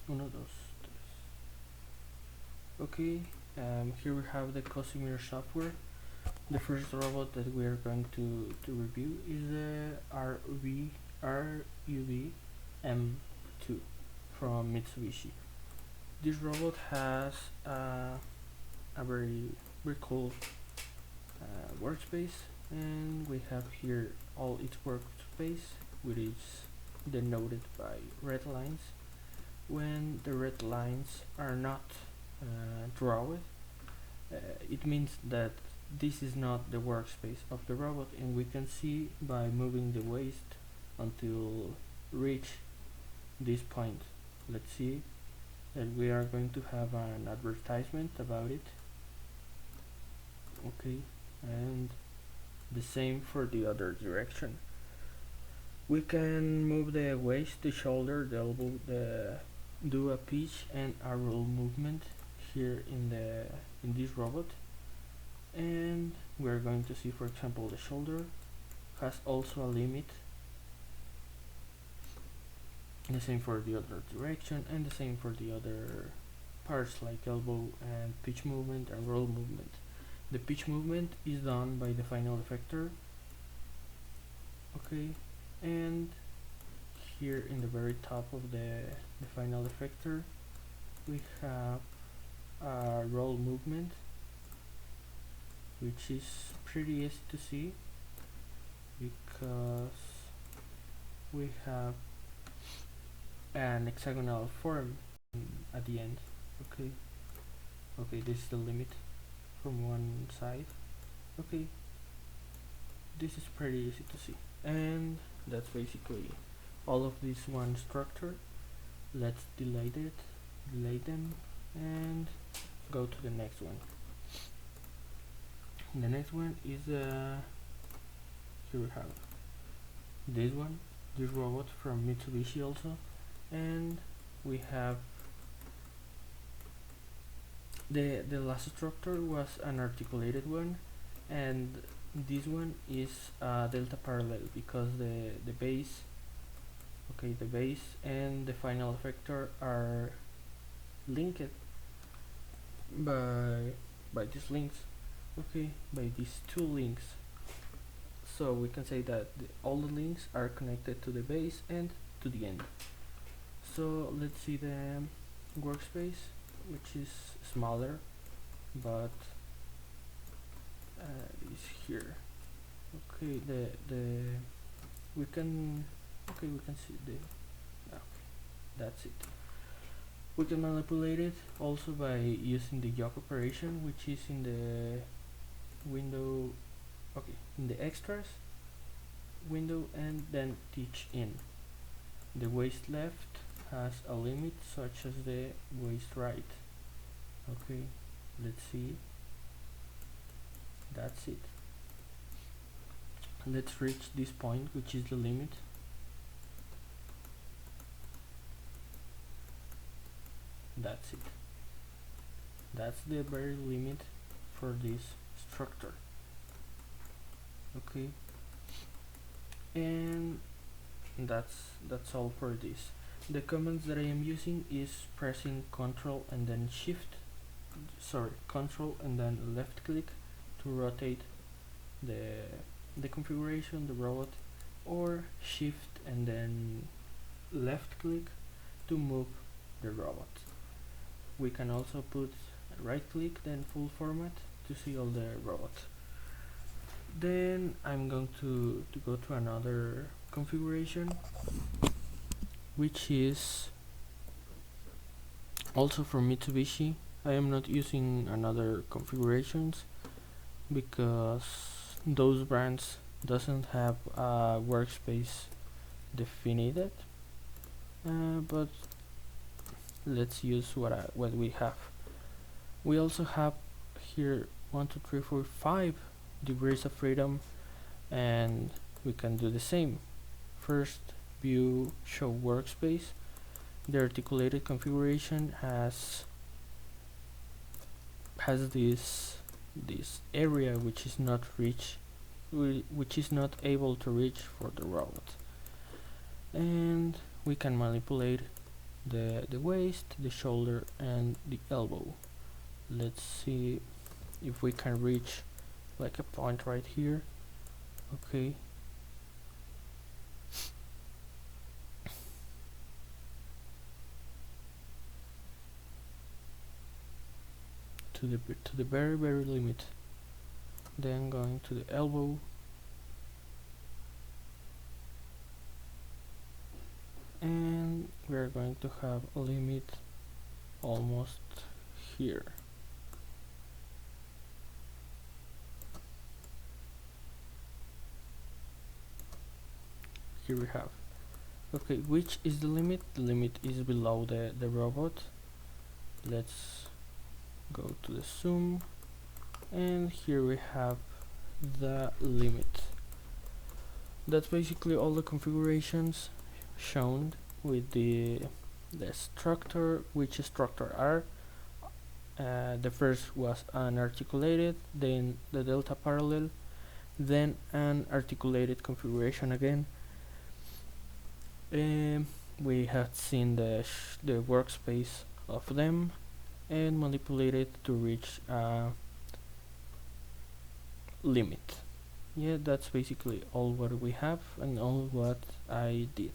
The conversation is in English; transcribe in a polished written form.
Uno, dos, tres. Okay, here we have the Cosimir software. The first robot that we are going to review is the RUV M2 from Mitsubishi. This robot has a very cool workspace, and we have here all its workspace, which is denoted by red lines. When the red lines are not drawn, it means that this is not the workspace of the robot, and we can see by moving the waist until reach this point. Let's see that we are going to have an advertisement about it. Okay, and the same for the other direction. We can move the waist, the shoulder, the elbow, do a pitch and a roll movement here in this robot, and we're going to see, for example, the shoulder has also a limit. The same for the other direction, and the same for the other parts like elbow and pitch movement and roll movement. The pitch movement is done by the final effector. Okay, and here in the very top of the final effector we have a roll movement, which is pretty easy to see because we have an hexagonal form at the end. Okay, this is the limit from one side. Okay, this is pretty easy to see, and that's basically all of this one structure. Let's delete them, and go to the next one. The next one is here we have this one, this robot from Mitsubishi also, and we have the last structure was an articulated one, and this one is delta parallel because the base, the base and the final effector are linked by these links, by these two links. So we can say that all the links are connected to the base and to the end. So let's see the workspace, which is smaller, but is here. Okay, we can see that's it. We can manipulate it also by using the jog operation, which is in the window, in the extras window, and then teach in. The waist left has a limit such as the waist right. Okay, let's see. That's it. Let's reach this point, which is the limit. That's it. That's the very limit for this structure. Okay, and that's all for this. The commands that I am using is pressing Control and then Control and then left click to rotate the configuration, the robot, or Shift and then left click to move the robot. We can also put right click then full format to see all the robots. Then I'm going to go to another configuration, which is also from Mitsubishi. I am not using another configurations because those brands doesn't have a workspace defined, but let's use what we have. We also have here 1, 2, 3, 4, 5 degrees of freedom, and we can do the same. First, view show workspace. The articulated configuration has this area which is not able to reach for the robot, and we can manipulate the waist, the shoulder, and the elbow. Let's see if we can reach like a point right here. Okay, to the very limit. Then going to the elbow, and we're going to have a limit almost here. Here we have. Okay, which is the limit? The limit is below the robot. Let's go to the zoom, and here we have the limit. That's basically all the configurations shown with the structure, which structure are. The first was unarticulated, then the delta parallel, then an articulated configuration again. We have seen the workspace of them and manipulated to reach a limit. Yeah, that's basically all what we have and all what I did.